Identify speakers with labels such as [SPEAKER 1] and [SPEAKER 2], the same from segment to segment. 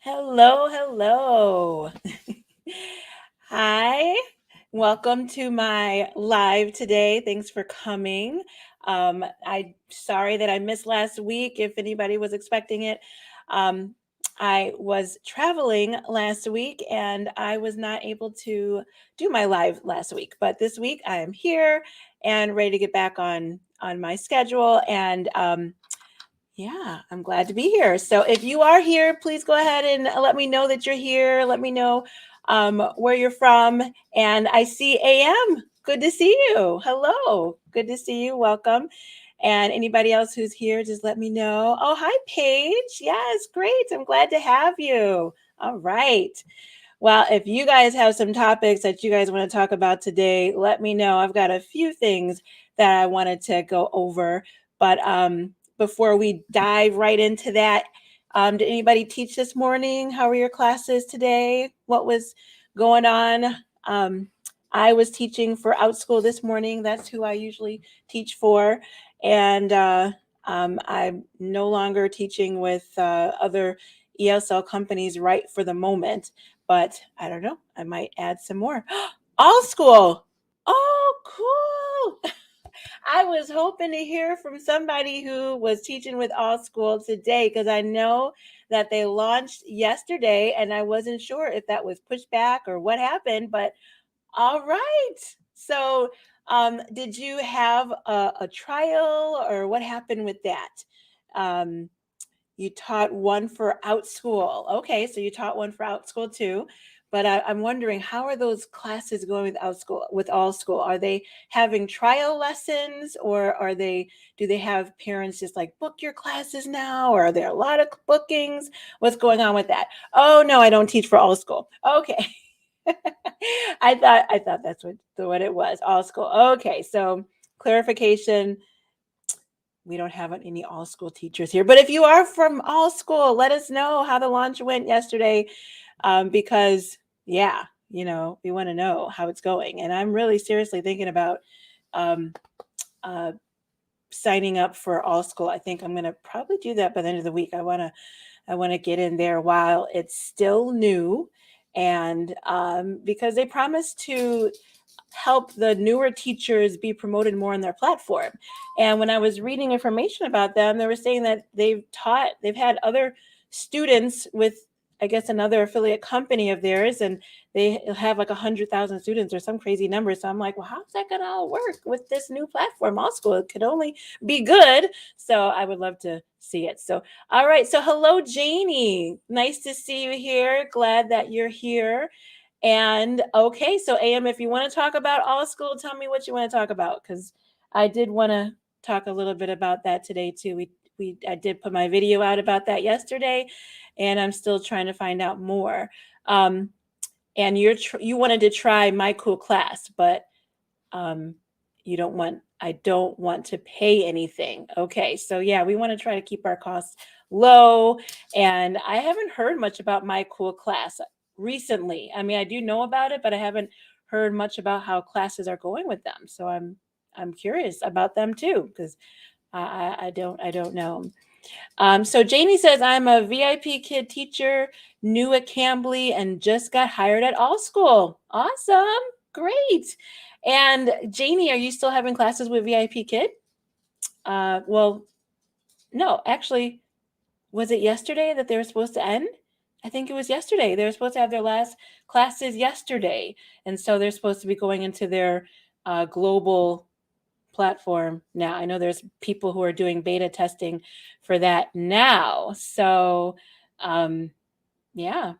[SPEAKER 1] Hello, hello. Hi, welcome to my live today. Thanks for coming. I'm sorry that I missed last week if anybody was expecting it. Um, I was traveling last week and I was not able to do my live last week, but this week I am here and ready to get back on my schedule and yeah, I'm glad to be here. So if you are here, please go ahead and let me know that you're here. Let me know where you're from. And I see AM. Good to see you. Hello. Good to see you. Welcome. And anybody else who's here, just let me know. Oh, hi, Paige. Yes, great. I'm glad to have you. All right. Well, if you guys have some topics that you guys want to talk about today, let me know. I've got a few things that I wanted to go over. But before we dive right into that, did anybody teach this morning? How were your classes today? What was going on? I was teaching for OutSchool this morning. That's who I usually teach for. And I'm no longer teaching with other ESL companies right for the moment, but I don't know. I might add some more. All school. Oh, cool. I was hoping to hear from somebody who was teaching with All School today because I know that they launched yesterday and I wasn't sure if that was pushed back or what happened, but all right. So, did you have a trial or what happened with that? Um, you taught one for OutSchool. Okay, so you taught one for OutSchool too. But I'm wondering, how are those classes going with OutSchool, with All School? Are they having trial lessons, or do they have parents just like book your classes now, or are there a lot of bookings? What's going on with that? Oh no, I don't teach for All School. Okay. I thought that's what it was. All School. Okay, so clarification, we don't have any All School teachers here. But if you are from All School, let us know how the launch went yesterday, because yeah, we want to know how it's going. And I'm really seriously thinking about um, uh, signing up for All School. I think I'm going to probably do that by the end of the week. I want to get in there while it's still new, and because they promise to help the newer teachers be promoted more on their platform. And when I was reading information about them, they were saying that they've had other students with, I guess, another affiliate company of theirs, and they have like 100,000 students or some crazy number. So I'm like, well, how's that going to all work with this new platform? All School, it could only be good. So I would love to see it. So, all right. So hello, Janie. Nice to see you here. Glad that you're here. And okay, so AM, if you want to talk about All School, tell me what you want to talk about, because I did want to talk a little bit about that today too. I did put my video out about that yesterday, and I'm still trying to find out more. And you wanted to try My Cool Class, but I don't want to pay anything. Okay, so yeah, we want to try to keep our costs low, and I haven't heard much about My Cool Class recently. I mean, I do know about it, but I haven't heard much about how classes are going with them. So I'm curious about them too, because I don't know. So Janie says, I'm a VIPKID teacher, new at Cambly, and just got hired at All School. Awesome. Great. And Janie, are you still having classes with VIPKID? Well, no, actually, was it yesterday that they were supposed to end? I think it was yesterday. They were supposed to have their last classes yesterday. And so they're supposed to be going into their global platform now. I know there's people who are doing beta testing for that now. So, yeah.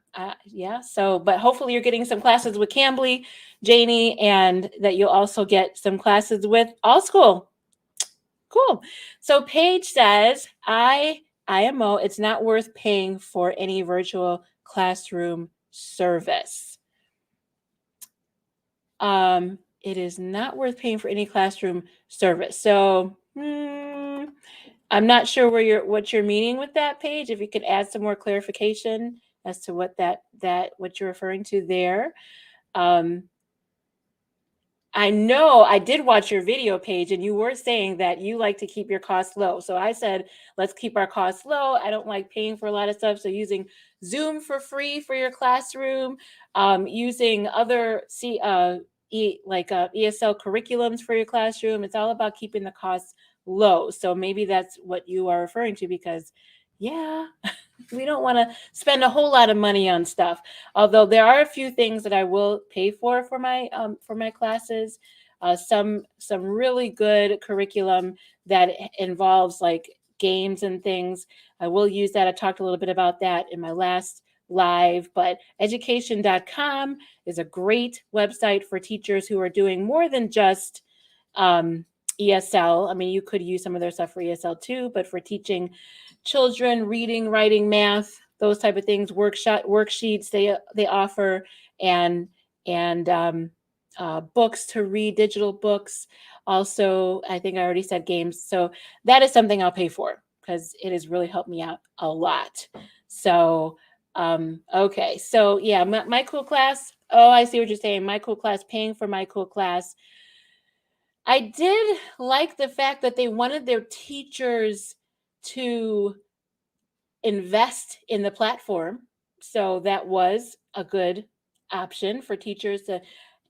[SPEAKER 1] So, but hopefully you're getting some classes with Cambly, Janie, and that you'll also get some classes with All School. Cool. So Paige says, IMO, it's not worth paying for any virtual classroom service. It is not worth paying for any classroom service. So I'm not sure what you're meaning with that, Paige. If you could add some more clarification as to what what you're referring to there. I know I did watch your video, Paige, and you were saying that you like to keep your costs low. So I said, let's keep our costs low. I don't like paying for a lot of stuff. So using Zoom for free for your classroom, using other ESL curriculums for your classroom. It's all about keeping the costs low. So maybe that's what you are referring to, because yeah, we don't want to spend a whole lot of money on stuff. Although there are a few things that I will pay for my classes. Some really good curriculum that involves like games and things. I will use that. I talked a little bit about that in my last live, but education.com is a great website for teachers who are doing more than just ESL. I mean, you could use some of their stuff for ESL too, but for teaching children reading, writing, math, those type of things, worksheets they offer, and books to read, digital books. Also, I think I already said games. So that is something I'll pay for because it has really helped me out a lot. So, okay. So yeah, my cool class. Oh, I see what you're saying. My cool class, paying for my cool class. I did like the fact that they wanted their teachers to invest in the platform. So that was a good option for teachers to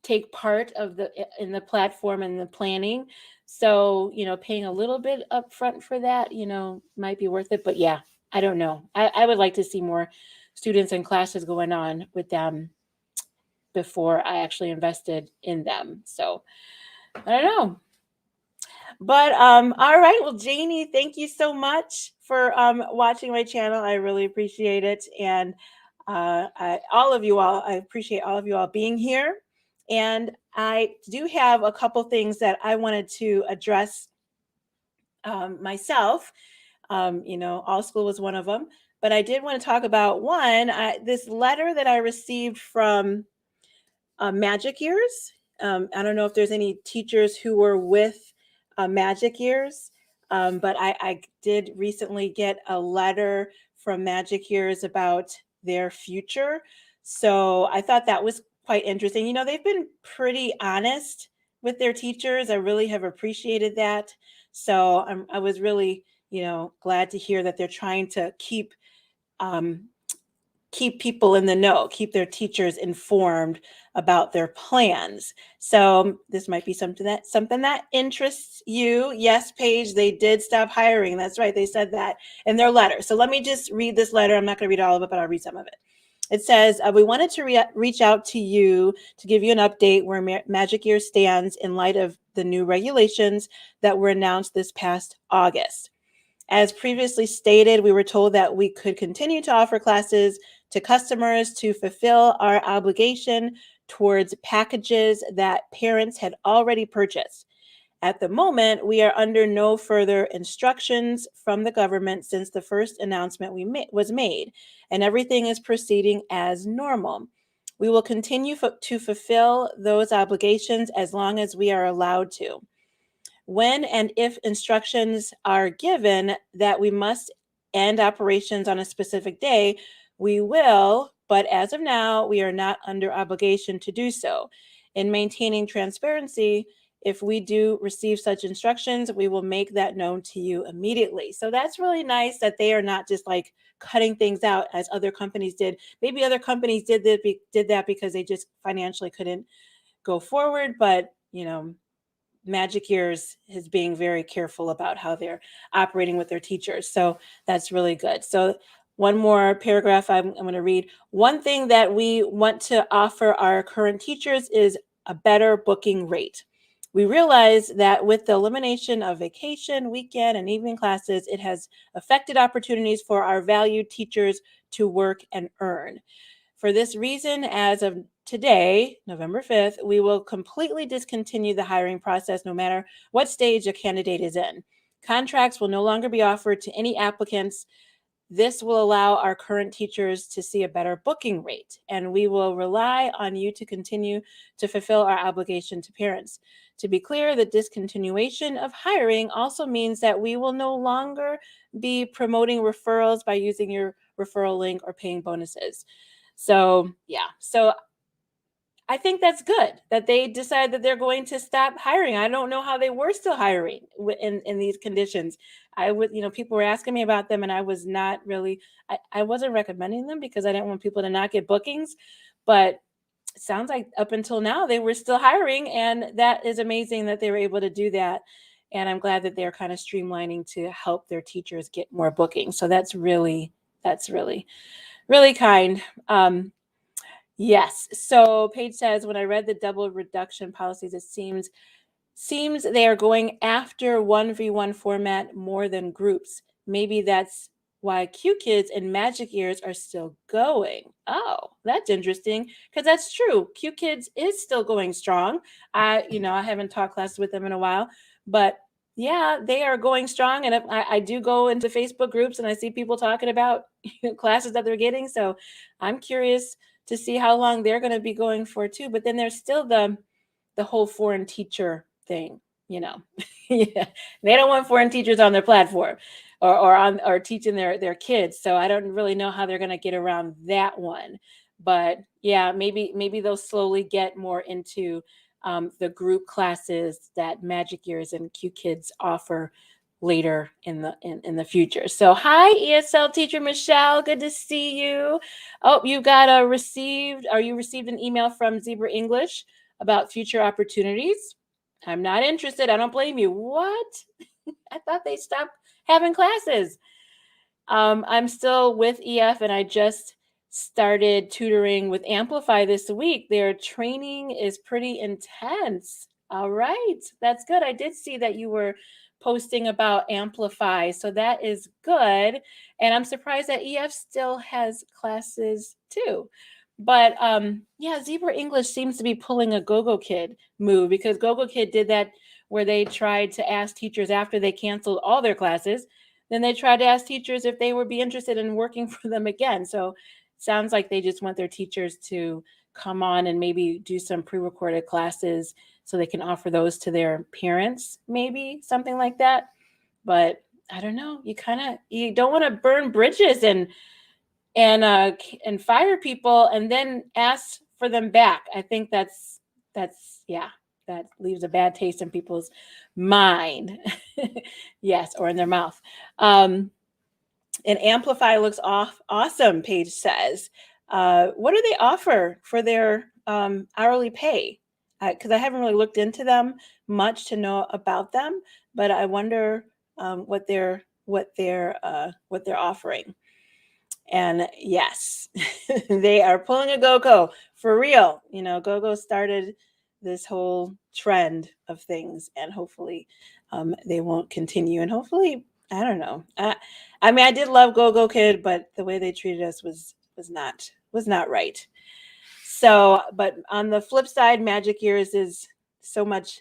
[SPEAKER 1] take part in the platform and the planning. So, paying a little bit upfront for that, might be worth it. But yeah, I don't know. I would like to see more students and classes going on with them before I actually invested in them. So I don't know. But all right. Well, Janie, thank you so much for watching my channel. I really appreciate it. And I appreciate all of you all being here. And I do have a couple things that I wanted to address myself. All school was one of them. But I did want to talk about this letter that I received from Magic Years. I don't know if there's any teachers who were with Magic Years, but I did recently get a letter from Magic Years about their future. So I thought that was quite interesting. They've been pretty honest with their teachers. I really have appreciated that. So I was really, glad to hear that they're trying to keep people in the know, keep their teachers informed about their plans. So this might be something that interests you. Yes, Paige, they did stop hiring. That's right. They said that in their letter. So let me just read this letter. I'm not going to read all of it, but I'll read some of it. It says, we wanted to reach out to you to give you an update where Magic Year stands in light of the new regulations that were announced this past August. As previously stated, we were told that we could continue to offer classes to customers to fulfill our obligation towards packages that parents had already purchased. At the moment, we are under no further instructions from the government since the first announcement was made, and everything is proceeding as normal. We will continue to fulfill those obligations as long as we are allowed to. When and if instructions are given that we must end operations on a specific day, we will, but as of now, we are not under obligation to do so. In maintaining transparency, if we do receive such instructions, we will make that known to you immediately. So that's really nice that they are not just like cutting things out as other companies did. Maybe other companies did that because they just financially couldn't go forward, but Magic Years is being very careful about how they're operating with their teachers. So that's really good. So one more paragraph I'm going to read. One thing that we want to offer our current teachers is a better booking rate. We realize that with the elimination of vacation, weekend, and evening classes, it has affected opportunities for our valued teachers to work and earn. For this reason, as of today, November 5th, we will completely discontinue the hiring process no matter what stage a candidate is in. Contracts will no longer be offered to any applicants. This will allow our current teachers to see a better booking rate, and we will rely on you to continue to fulfill our obligation to parents. To be clear, the discontinuation of hiring also means that we will no longer be promoting referrals by using your referral link or paying bonuses. So, yeah. So I think that's good that they decide that they're going to stop hiring. I don't know how they were still hiring in these conditions. I would, people were asking me about them, and I was not really, I wasn't recommending them because I didn't want people to not get bookings. But it sounds like up until now they were still hiring, and that is amazing that they were able to do that. And I'm glad that they're kind of streamlining to help their teachers get more bookings. So that's really, really kind. Yes. So Paige says, when I read the double reduction policies, it seems they are going after 1v1 format more than groups. Maybe that's why QKids and Magic Ears are still going. Oh, that's interesting, because that's true. QKids is still going strong. I haven't taught classes with them in a while, but yeah, they are going strong. And I do go into Facebook groups and I see people talking about classes that they're getting. So I'm curious to see how long they're going to be going for too. But then there's still the whole foreign teacher thing, yeah. They don't want foreign teachers on their platform or teaching their kids. So I don't really know how they're going to get around that one. But yeah, maybe they'll slowly get more into the group classes that Magic Years and QKids offer later in the future. So hi, ESL teacher Michelle, good to see you. Oh, you received an email from Zebra English about future opportunities. I'm not interested. I don't blame you. What? I thought they stopped having classes. I'm still with EF, and I just started tutoring with Amplify this week. Their training is pretty intense. All right, that's good. I did see that you were posting about Amplify, so that is good. And I'm surprised that EF still has classes too. But yeah, Zebra English seems to be pulling a GoGoKid move, because GoGoKid did that where they tried to ask teachers after they canceled all their classes. Then they tried to ask teachers if they would be interested in working for them again. So it sounds like they just want their teachers to come on and maybe do some pre-recorded classes so they can offer those to their parents, maybe something like that. But I don't know. You don't want to burn bridges and fire people and then ask for them back. I think that's yeah, that leaves a bad taste in people's mind. Yes, or in their mouth. And Amplify looks awesome, Paige says. What do they offer for their hourly pay? Because I haven't really looked into them much to know about them, but I wonder what they're offering. And yes, they are pulling a GoGo for real. GoGo started this whole trend of things, and hopefully they won't continue. And hopefully, I don't know. I mean, I did love GoGoKid, but the way they treated us was not right. So, but on the flip side, Magic Years is so much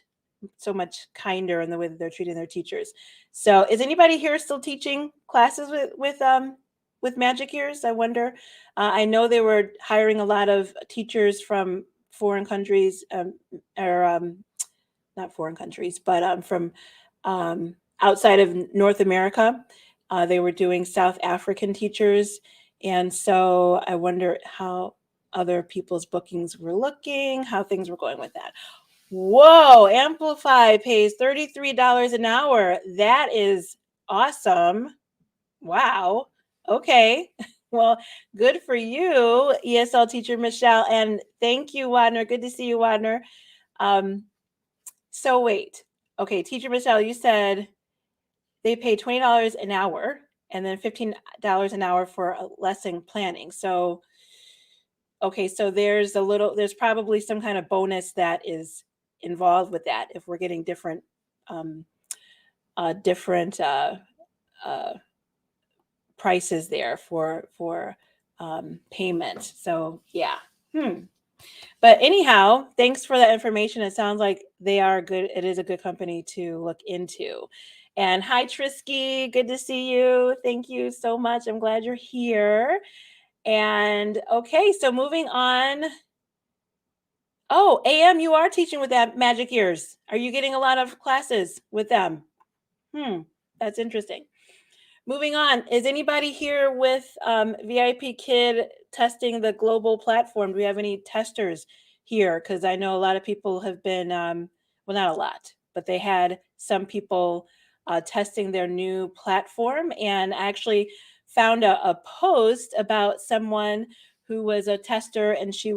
[SPEAKER 1] kinder in the way that they're treating their teachers. So, is anybody here still teaching classes with Magic Years? I wonder. I know they were hiring a lot of teachers from foreign countries, or not foreign countries, but from outside of North America. They were doing South African teachers, and so I wonder how other people's bookings were looking, how things were going with that. Whoa, Amplify pays $33 an hour. That is awesome. Wow. Okay. Well, good for you, ESL teacher Michelle. And thank you, Wadner. Good to see you, Wadner. So wait. Okay, teacher Michelle, you said they pay $20 an hour and then $15 an hour for lesson planning. So okay, so there's probably some kind of bonus that is involved with that if we're getting different prices there for payment. So yeah. But anyhow, thanks for that information. It sounds like they are good. It is a good company to look into. And hi, Trisky. Good to see you. Thank you so much. I'm glad you're here. And okay, so moving on. Oh, AM, you are teaching with that Magic Ears. Are you getting a lot of classes with them? That's interesting. Moving on, is anybody here with VIPKID testing the global platform? Do we have any testers here, because I know a lot of people have been, well, not a lot, but they had some people testing their new platform. And I actually found a post about someone who was a tester, and she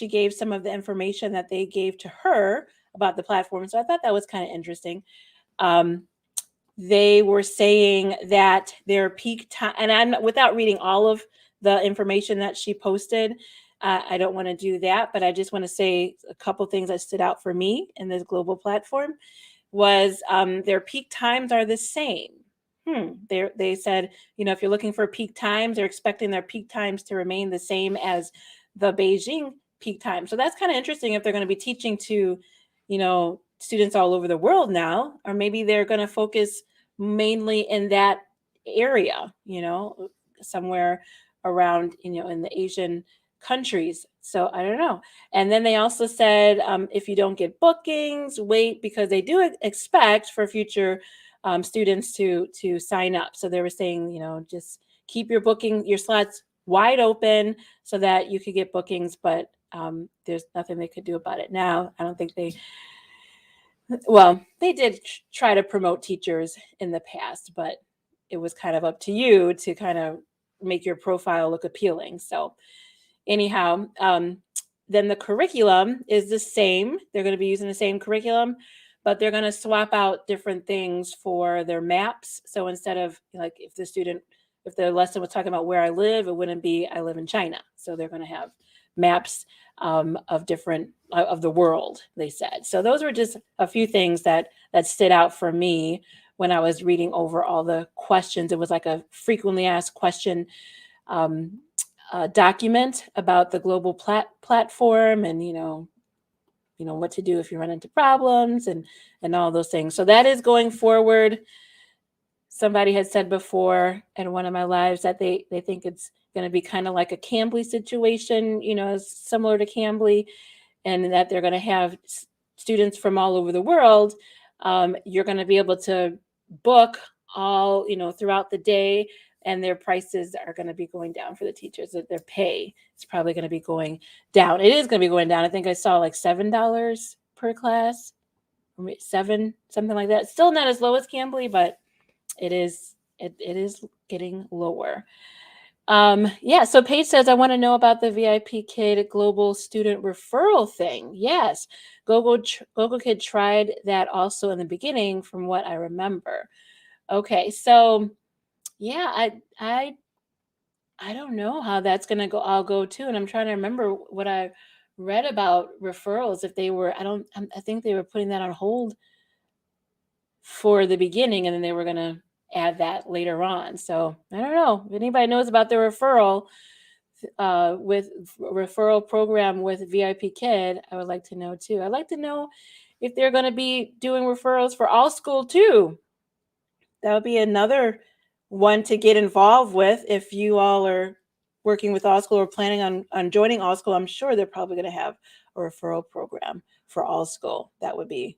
[SPEAKER 1] gave some of the information that they gave to her about the platform. So I thought that was kind of interesting. Um, they were saying that their peak time, and I'm without reading all of the information that she posted, I don't want to do that, but I just want to say a couple things that stood out for me in this global platform was their peak times are the same. They said, if you're looking for peak times, they're expecting their peak times to remain the same as the Beijing peak time. So that's kind of interesting if they're going to be teaching to, students all over the world now, or maybe they're going to focus mainly in that area, somewhere around, in the Asian countries. So I don't know. And then they also said, if you don't get bookings, wait, because they do expect for future students to sign up. So they were saying, just keep your slots wide open so that you could get bookings, but there's nothing they could do about it now. I don't think they did try to promote teachers in the past, but it was kind of up to you to kind of make your profile look appealing. So anyhow, then the curriculum is the same. They're going to be using the same curriculum, but they're going to swap out different things for their maps. So instead of like if the lesson was talking about where I live, it wouldn't be I live in China. So they're going to have maps of different of the world, they said. So those were just a few things that stood out for me when I was reading over all the questions. It was like a frequently asked question document about the global platform, and what to do if you run into problems and all those things. So that is going forward. Somebody had said before in one of my lives that they think it's going to be kind of like a Cambly situation, similar to Cambly, and that they're going to have students from all over the world. You're going to be able to book all, throughout the day, and their prices are going to be going down for the teachers. That their pay is probably going to be going down. It is going to be going down. I think I saw like $7 per class, or $7, something like that. Still not as low as Cambly, but it is getting lower. So Paige says, I want to know about the VIPKid global student referral thing. Yes, GoGoKid tried that also in the beginning, from what I remember. Okay, so yeah, I don't know how that's gonna go. I'll go too, and I'm trying to remember what I read about referrals. If they were, I think they were putting that on hold for the beginning, and then they were gonna add that later on. So I don't know if anybody knows about the referral with referral program with VIPKid. I would like to know too. I'd like to know if they're going to be doing referrals for All School too. That would be another one to get involved with if you all are working with All School or planning on joining All School. I'm sure they're probably going to have a referral program for All School. That would be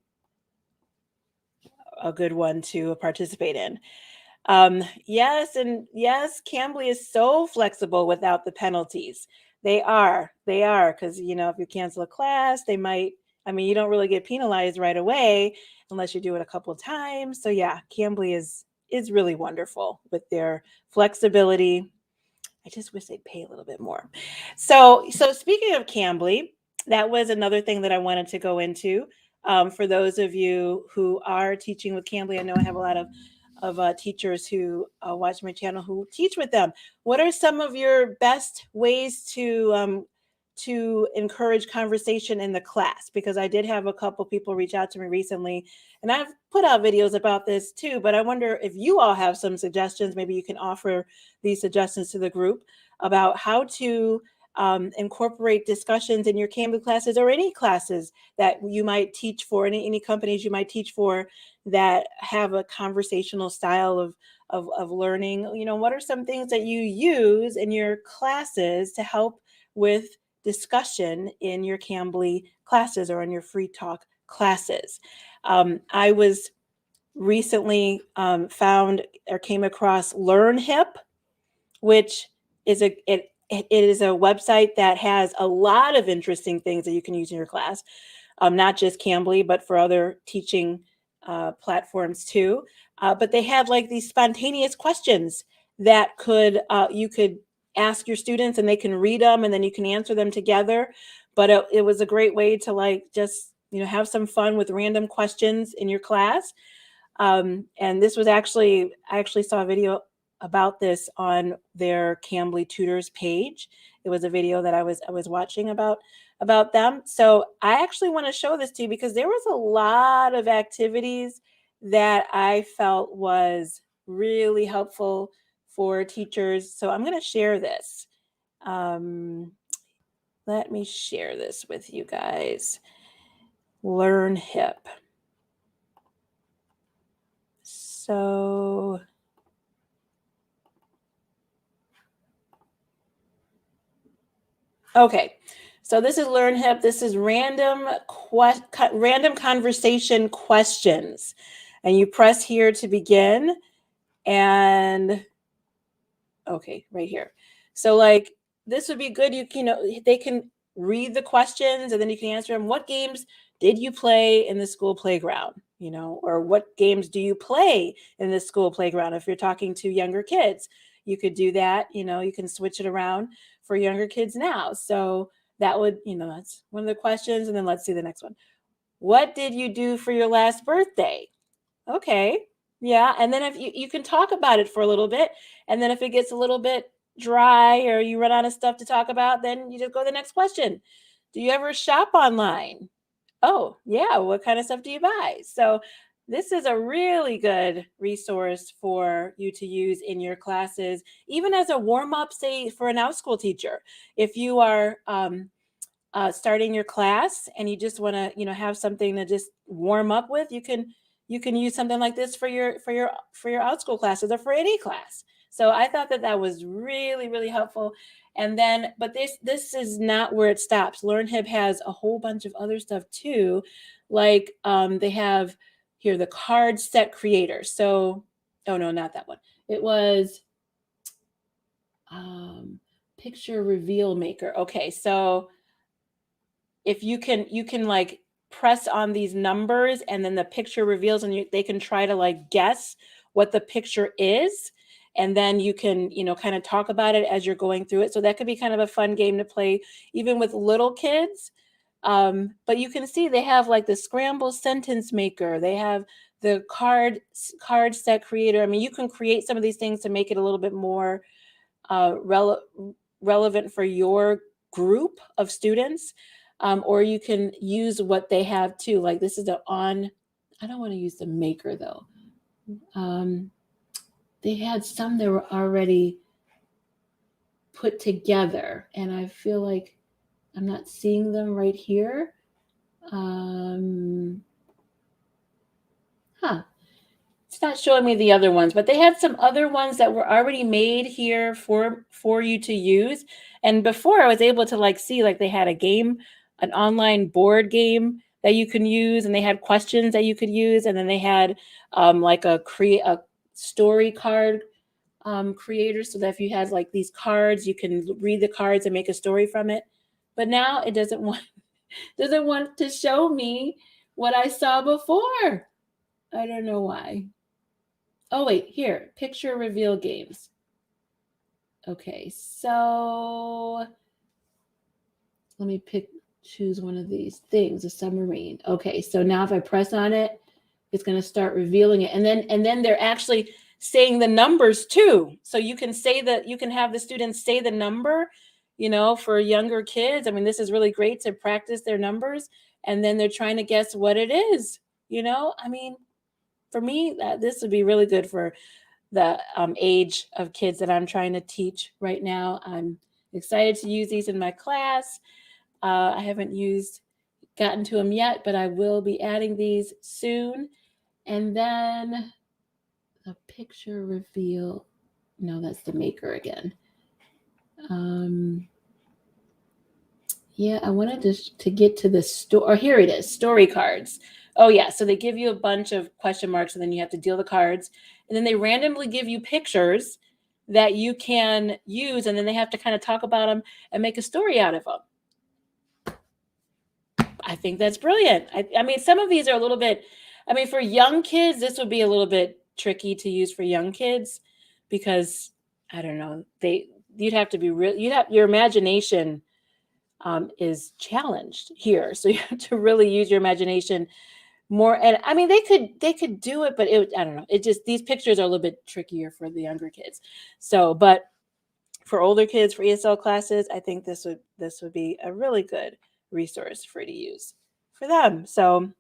[SPEAKER 1] a good one to participate in. Yes, Cambly is so flexible without the penalties. They are, because if you cancel a class, they might. You don't really get penalized right away unless you do it a couple of times. So yeah, Cambly is really wonderful with their flexibility. I just wish they'd pay a little bit more. So speaking of Cambly, that was another thing that I wanted to go into. For those of you who are teaching with Cambly, I know I have a lot of teachers who watch my channel who teach with them. What are some of your best ways to encourage conversation in the class? Because I did have a couple people reach out to me recently, and I've put out videos about this too, but I wonder if you all have some suggestions. Maybe you can offer these suggestions to the group about how to incorporate discussions in your Cambly classes, or any classes that you might teach for, any companies you might teach for that have a conversational style of learning. What are some things that you use in your classes to help with discussion in your Cambly classes or in your free talk classes? I was recently found or came across LearnHip, which is it is a website that has a lot of interesting things that you can use in your class, not just Cambly, but for other teaching platforms too. But they have like these spontaneous questions that you could ask your students, and they can read them, and then you can answer them together. But it was a great way to like just have some fun with random questions in your class. And this was I actually saw a video about this on their Cambly tutors page. It was a video that I was watching about them. So I actually want to show this to you because there was a lot of activities that I felt was really helpful for teachers. So I'm going to share this. Let me share this with you guys. LearnHip. So okay, so this is LearnHip. This is random conversation questions, and you press here to begin. And okay, right here. So like this would be good. They can read the questions, and then you can answer them. What games did you play in the school playground? Or what games do you play in the school playground? If you're talking to younger kids, you could do that. You can switch it around for younger kids now. So that would, that's one of the questions. And then let's see the next one. What did you do for your last birthday? Okay. Yeah. And then if you can talk about it for a little bit, and then if it gets a little bit dry or you run out of stuff to talk about, then you just go to the next question. Do you ever shop online? Oh, yeah. What kind of stuff do you buy? So this is a really good resource for you to use in your classes, even as a warm-up, say, for an out-school teacher. If you are starting your class and you just want to, have something to just warm up with, you can use something like this for your out-school classes or for any class. So I thought that was really, really helpful. And then, but this is not where it stops. LearnHib has a whole bunch of other stuff too. Like they have here the card set creator. So, oh no, not that one. It was picture reveal maker. Okay, so if you can like press on these numbers, and then the picture reveals, and they can try to like guess what the picture is. And then you can, kind of talk about it as you're going through it. So that could be kind of a fun game to play, even with little kids. But you can see they have like the scramble sentence maker. They have the card set creator. I mean, you can create some of these things to make it a little bit more relevant for your group of students. Or you can use what they have too. Like this is I don't want to use the maker though. They had some that were already put together, and I feel like I'm not seeing them right here. It's not showing me the other ones, but they had some other ones that were already made here for you to use. And before I was able to like see, like they had a game, an online board game that you can use, and they had questions that you could use, and then they had like a story card creator, so that if you had like these cards, you can read the cards and make a story from it. But now it doesn't want to show me what I saw before. I don't know why. Oh wait, here, picture reveal games. Okay, so let me choose one of these things, a submarine. Okay, so now if I press on it, it's going to start revealing it. And then they're actually saying the numbers too. So you can have the students say the number, for younger kids. I mean, this is really great to practice their numbers. And then they're trying to guess what it is. I mean, for me, this would be really good for the age of kids that I'm trying to teach right now. I'm excited to use these in my class. I haven't gotten to them yet, but I will be adding these soon. And then the picture reveal. No, that's the maker again. Yeah, I wanted to get to the store. Oh, here it is, story cards. Oh yeah, so they give you a bunch of question marks, and then you have to deal the cards, and then they randomly give you pictures, that you can use, and then they have to kind of talk about them and make a story out of them. I think that's brilliant. I mean, some of these are a little bit, I mean, for young kids, this would be a little bit tricky to use for young kids because I don't know, you'd have to be real, your imagination is challenged here. So you have to really use your imagination more. And I mean, they could do it, but I don't know. It just, these pictures are a little bit trickier for the younger kids. So, but for older kids, for ESL classes, I think this would be a really good resource for you to use for them. So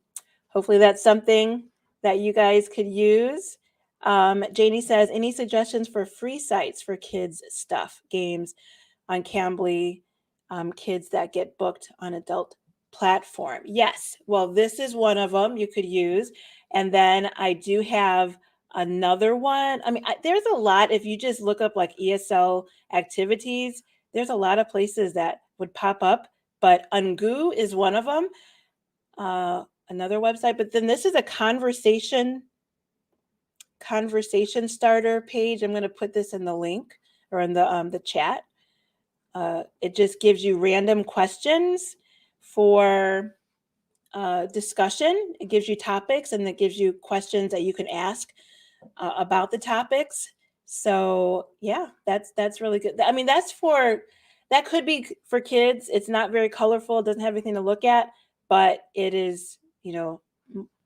[SPEAKER 1] hopefully that's something that you guys could use. Janie says, any suggestions for free sites for kids stuff, games on Cambly, kids that get booked on adult platform? Yes. Well, this is one of them you could use. And then I do have another one. I mean, there's a lot. If you just look up like ESL activities, there's a lot of places that would pop up, but Ungoo is one of them. Another website, but then this is a conversation starter page. I'm going to put this in the link or in the chat. It just gives you random questions for discussion. It gives you topics, and it gives you questions that you can ask about the topics. So yeah, that's really good. I mean, that could be for kids. It's not very colorful. It doesn't have anything to look at, but it is,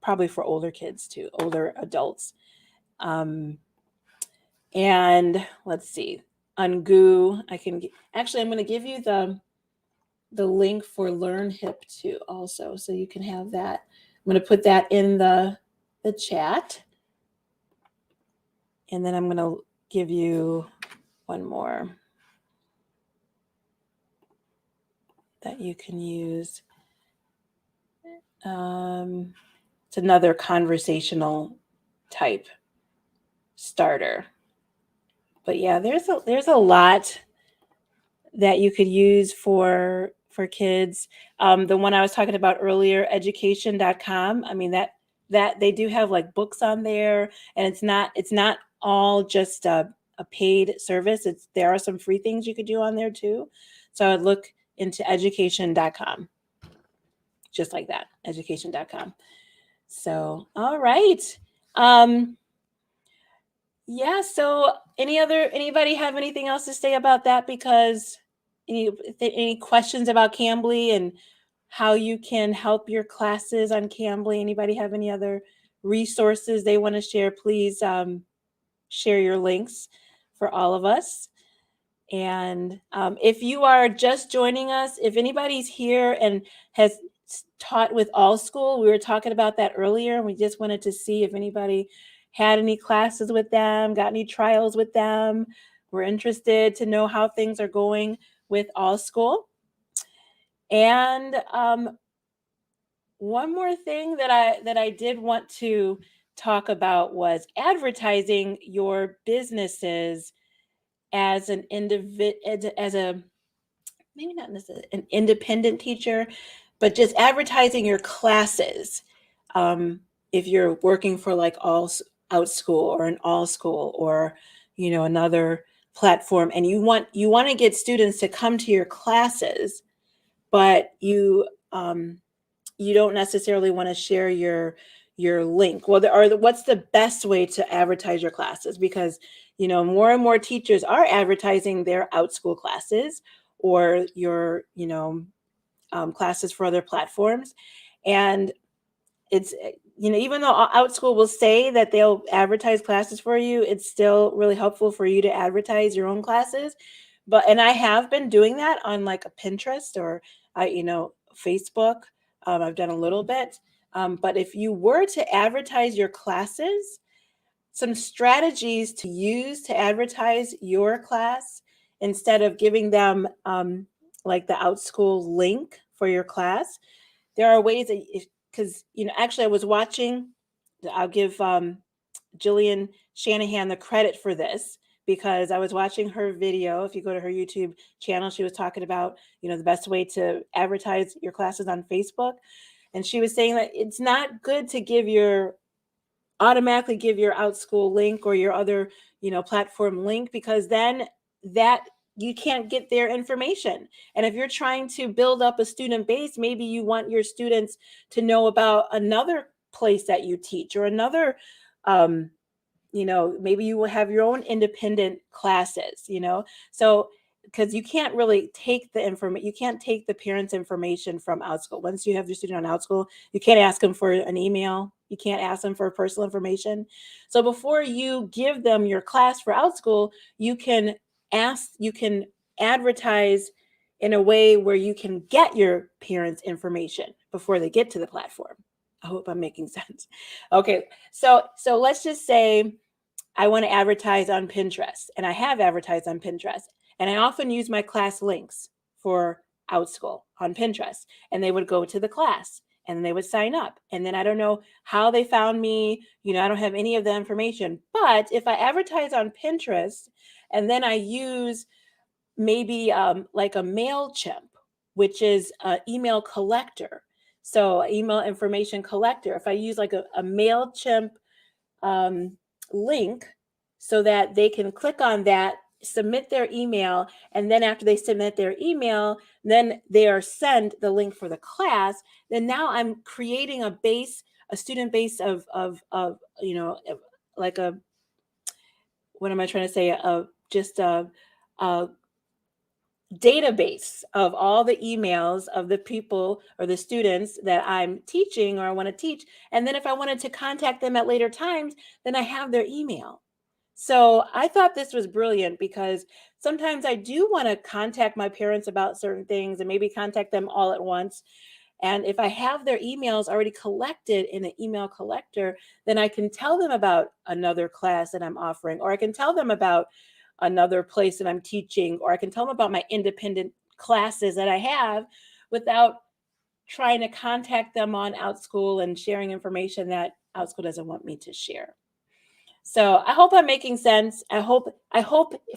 [SPEAKER 1] probably for older kids too, older adults. And let's see, Ungoo. I'm going to give you the link for LearnHip too, also, so you can have that. I'm going to put that in the chat, and then I'm going to give you one more that you can use. It's another conversational type starter. But yeah, there's a lot that you could use for kids. The one I was talking about earlier, education.com. I mean, that they do have like books on there, and it's not all just a paid service. There are some free things you could do on there too. So I'd look into education.com. Just like that, education.com. So, all right. Yeah, so anybody have anything else to say about that? Because any questions about Cambly and how you can help your classes on Cambly? Anybody have any other resources they want to share? Please share your links for all of us. And if you are just joining us, if anybody's here and has taught with All School, we were talking about that earlier, and we just wanted to see if anybody had any classes with them, got any trials with them. We're interested to know how things are going with All School. And one more thing that I did want to talk about was advertising your businesses as an maybe not necessarily an independent teacher, but just advertising your classes. If you're working for like Out School or an All School or another platform, and you want to get students to come to your classes, but you don't necessarily want to share your link. Well, what's the best way to advertise your classes? Because more and more teachers are advertising their Out School classes or your classes for other platforms, and it's even though Out School will say that they'll advertise classes for you, it's still really helpful for you to advertise your own classes. And I have been doing that on like a Pinterest or Facebook. I've done a little bit, but if you were to advertise your classes, some strategies to use to advertise your class instead of giving them like the Out School link for your class. There are ways that, because actually I was watching, I'll give Jillian Shanahan the credit for this, because I was watching her video. If you go to her YouTube channel, she was talking about the best way to advertise your classes on Facebook, and she was saying that it's not good to give your automatically give your OutSchool link or your other, platform link, because then that you can't get their information. And if you're trying to build up a student base, maybe you want your students to know about another place that you teach, or another, um, maybe you will have your own independent classes, so because you can't really take the information, you can't take the parents' information from OutSchool. Once you have your student on OutSchool, you can't ask them for an email, you can't ask them for personal information. So before you give them your class for OutSchool, you can advertise in a way where you can get your parents' information before they get to the platform. I hope I'm making sense. Okay, so let's just say I want to advertise on Pinterest, and I have advertised on Pinterest, and I often use my class links for OutSchool on Pinterest, and they would go to the class and they would sign up. And then I don't know how they found me, I don't have any of the information. But if I advertise on Pinterest and then I use maybe like a MailChimp, which is an email collector, so email information collector, if I use like a MailChimp link, so that they can click on that, submit their email, and then after they submit their email, then they are sent the link for the class. Then now I'm creating a student base of like a, what am I trying to say? Just a database of all the emails of the people or the students that I'm teaching or I want to teach. And then if I wanted to contact them at later times, then I have their email. So I thought this was brilliant, because sometimes I do want to contact my parents about certain things and maybe contact them all at once. And if I have their emails already collected in an email collector, then I can tell them about another class that I'm offering, or I can tell them about another place that I'm teaching, or I can tell them about my independent classes that I have without trying to contact them on OutSchool and sharing information that OutSchool doesn't want me to share. So I hope I'm making sense. I hope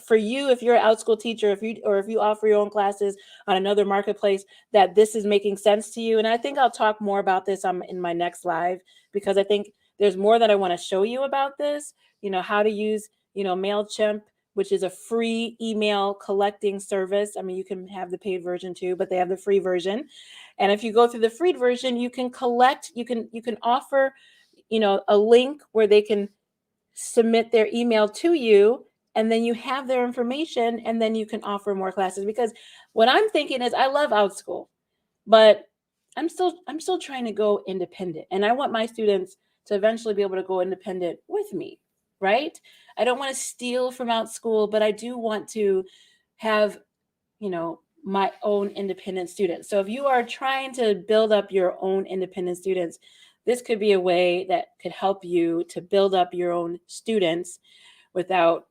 [SPEAKER 1] for you, if you're an OutSchool teacher, if you offer your own classes on another marketplace, that this is making sense to you. And I think I'll talk more about this in my next live, because I think there's more that I want to show you about this. How to use, MailChimp, which is a free email collecting service. I mean, you can have the paid version too, but they have the free version. And if you go through the free version, you can offer, a link where they can submit their email to you, and then you have their information, and then you can offer more classes. Because what I'm thinking is, I love OutSchool, but I'm still trying to go independent, and I want my students to eventually be able to go independent with me, right? I don't want to steal from OutSchool, but I do want to have, my own independent students. So if you are trying to build up your own independent students, this could be a way that could help you to build up your own students without,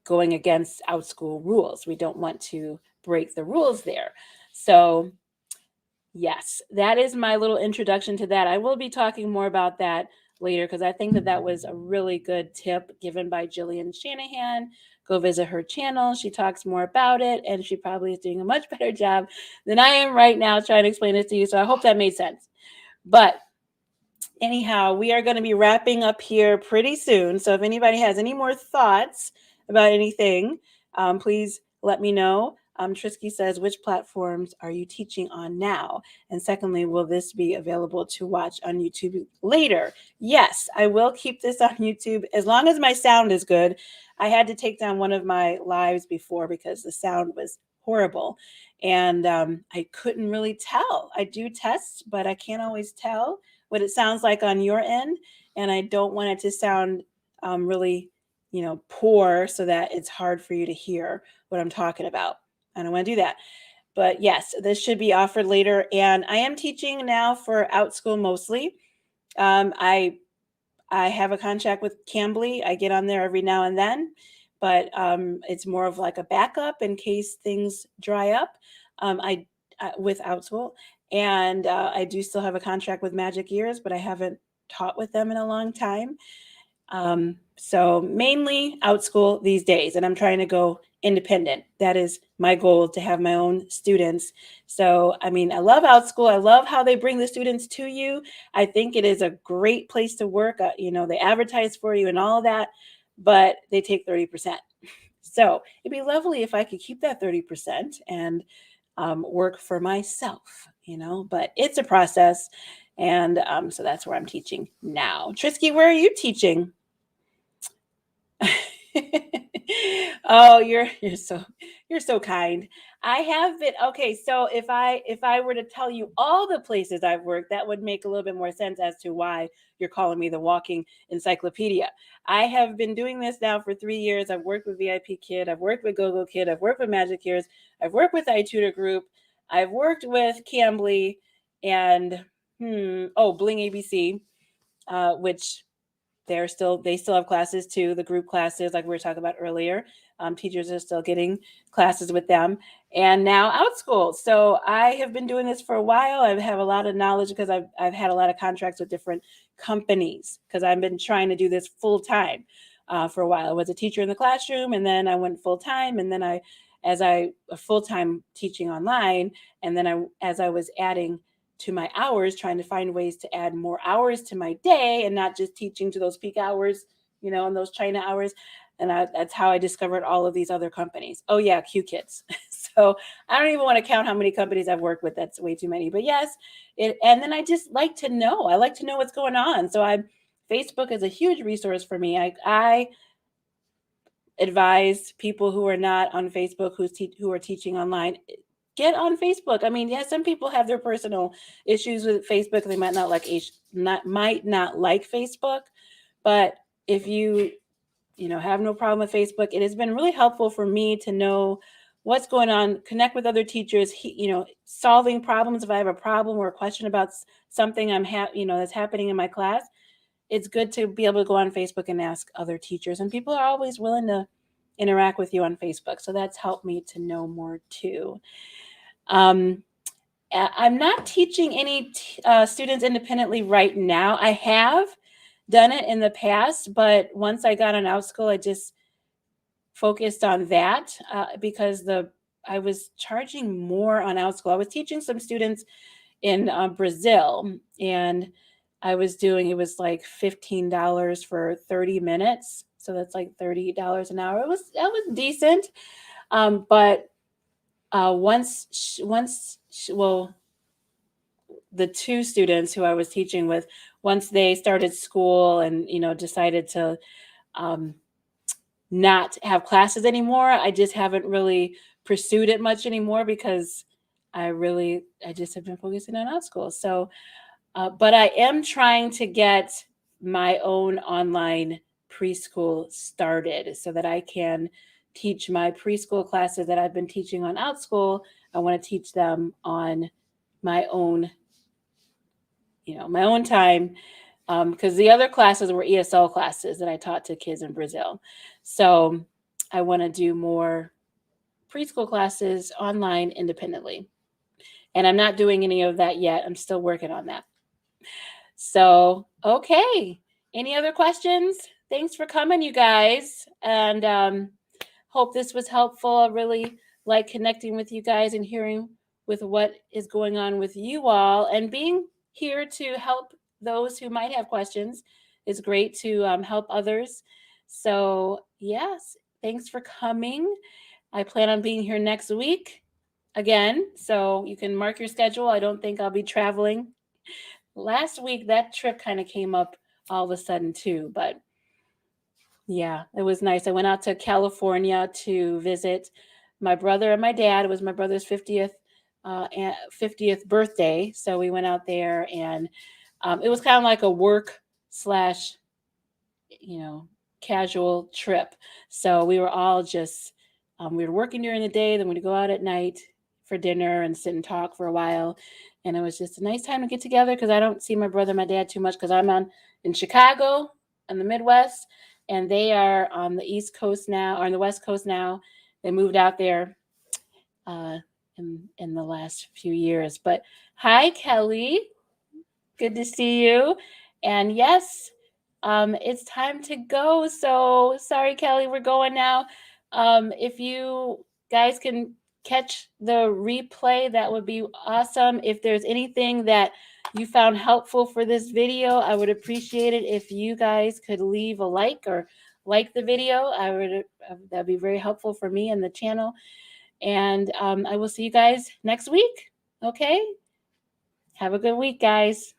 [SPEAKER 1] going against OutSchool rules. We don't want to break the rules there. So yes, that is my little introduction to that. I will be talking more about that later, because I think that was a really good tip given by Jillian Shanahan. Go visit her channel. She talks more about it, and she probably is doing a much better job than I am right now trying to explain it to you. So I hope that made sense. But anyhow, we are going to be wrapping up here pretty soon. So if anybody has any more thoughts about anything, please let me know. Trisky says, which platforms are you teaching on now? And secondly, will this be available to watch on YouTube later? Yes, I will keep this on YouTube as long as my sound is good. I had to take down one of my lives before because the sound was horrible. And I couldn't really tell. I do tests, but I can't always tell what it sounds like on your end. And I don't want it to sound really, poor, so that it's hard for you to hear what I'm talking about. I don't want to do that. But yes, this should be offered later. And I am teaching now for OutSchool mostly. I have a contract with Cambly. I get on there every now and then, but it's more of like a backup in case things dry up. With OutSchool, and I do still have a contract with Magic Ears, but I haven't taught with them in a long time. So mainly OutSchool these days, and I'm trying to go independent. That is my goal, to have my own students. So, I mean, I love OutSchool. I love how they bring the students to you. I think it is a great place to work. They advertise for you and all of that, but they take 30%. So it'd be lovely if I could keep that 30% and work for myself, but it's a process. And so that's where I'm teaching now. Trisky, where are you teaching? Oh, you're so kind. I have been okay. So if I were to tell you all the places I've worked, that would make a little bit more sense as to why you're calling me the walking encyclopedia. I have been doing this now for 3 years. I've worked with VIPKID. I've worked with GoGo Kid. I've worked with Magic Years. I've worked with iTutor Group. I've worked with Cambly and Bling ABC, which they still have classes too, the group classes like we were talking about earlier. Teachers are still getting classes with them. And now OutSchool. So I have been doing this for a while. I have a lot of knowledge because I've had a lot of contracts with different companies, because I've been trying to do this full time for a while. I was a teacher in the classroom, and then I went full time, and then a full time teaching online, and then as I was adding to my hours, trying to find ways to add more hours to my day and not just teaching to those peak hours, and those China hours. And that's how I discovered all of these other companies. Oh yeah, QKids. So I don't even want to count how many companies I've worked with. That's way too many. But yes, and then I just like to know. I like to know what's going on. So Facebook is a huge resource for me. I advise people who are not on Facebook, who are teaching online, get on Facebook. I mean, yeah, some people have their personal issues with Facebook. They might not like Facebook, but if you have no problem with Facebook, it has been really helpful for me to know what's going on, connect with other teachers, solving problems. If I have a problem or a question about something that's happening in my class, it's good to be able to go on Facebook and ask other teachers, and people are always willing to interact with you on Facebook. So that's helped me to know more too. I'm not teaching any students independently right now. I have done it in the past, but once I got on OutSchool, I just focused on that because I was charging more on OutSchool. I was teaching some students in Brazil, and it was like $15 for 30 minutes. So that's like $30 an hour. That was decent. But the two students who I was teaching with, once they started school and, decided to not have classes anymore, I just haven't really pursued it much anymore because I just have been focusing on OutSchool. So, but I am trying to get my own online preschool started so that I can teach my preschool classes that I've been teaching on OutSchool. I want to teach them on my own, my own time, because the other classes were ESL classes that I taught to kids in Brazil. So I want to do more preschool classes online independently. And I'm not doing any of that yet. I'm still working on that. So, okay. Any other questions? Thanks for coming, you guys. And hope this was helpful. I really like connecting with you guys and hearing with what is going on with you all, and being here to help those who might have questions. Is great to help others. So, yes, thanks for coming. I plan on being here next week again, so you can mark your schedule. I don't think I'll be traveling. Last week, that trip kind of came up all of a sudden too, but yeah, it was nice. I went out to California to visit my brother and my dad. It was my brother's 50th birthday, so we went out there, and it was kind of like a work slash, casual trip. So we were all just we were working during the day, then we'd go out at night for dinner and sit and talk for a while. And it was just a nice time to get together, because I don't see my brother and my dad too much, because I'm in Chicago in the Midwest, and they are on the East Coast now, or on the West Coast now. They moved out there in the last few years. But hi, Kelly. Good to see you. And yes, It's time to go. So sorry, Kelly, we're going now. If you guys can catch the replay, that would be awesome. If there's anything that you found helpful for this video, I would appreciate it if you guys could leave a like or like the video. That'd be very helpful for me and the channel. And I will see you guys next week. Okay? Have a good week, guys.